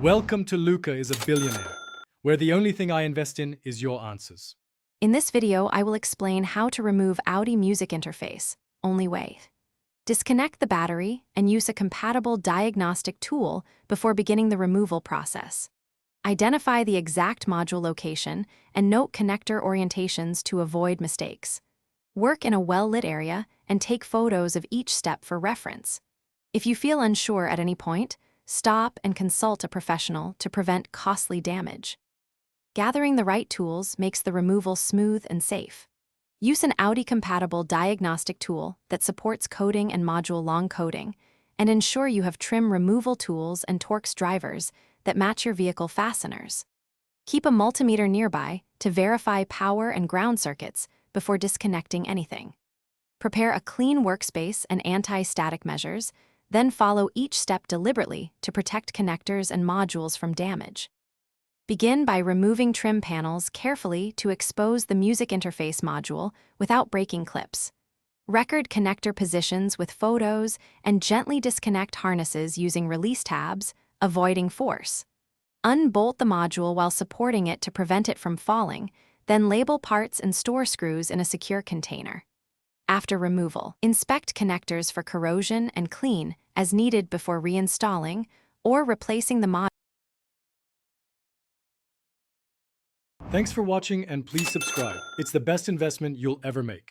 Welcome to Luca is a Billionaire, where the only thing I invest in is your answers. In this video, I will explain how to remove Audi music interface, only way. Disconnect the battery and use a compatible diagnostic tool before beginning the removal process. Identify the exact module location and note connector orientations to avoid mistakes. Work in a well-lit area and take photos of each step for reference. If you feel unsure at any point, stop and consult a professional to prevent costly damage. Gathering the right tools makes the removal smooth and safe. Use an Audi-compatible diagnostic tool that supports coding and module long coding, and ensure you have trim removal tools and Torx drivers that match your vehicle fasteners. Keep a multimeter nearby to verify power and ground circuits before disconnecting anything. Prepare a clean workspace and anti-static measures, then follow each step deliberately to protect connectors and modules from damage. Begin by removing trim panels carefully to expose the music interface module without breaking clips. Record connector positions with photos and gently disconnect harnesses using release tabs, avoiding force. Unbolt the module while supporting it to prevent it from falling, then label parts and store screws in a secure container. After removal, inspect connectors for corrosion and clean as needed before reinstalling or replacing the module. Thanks for watching and please subscribe. It's the best investment you'll ever make.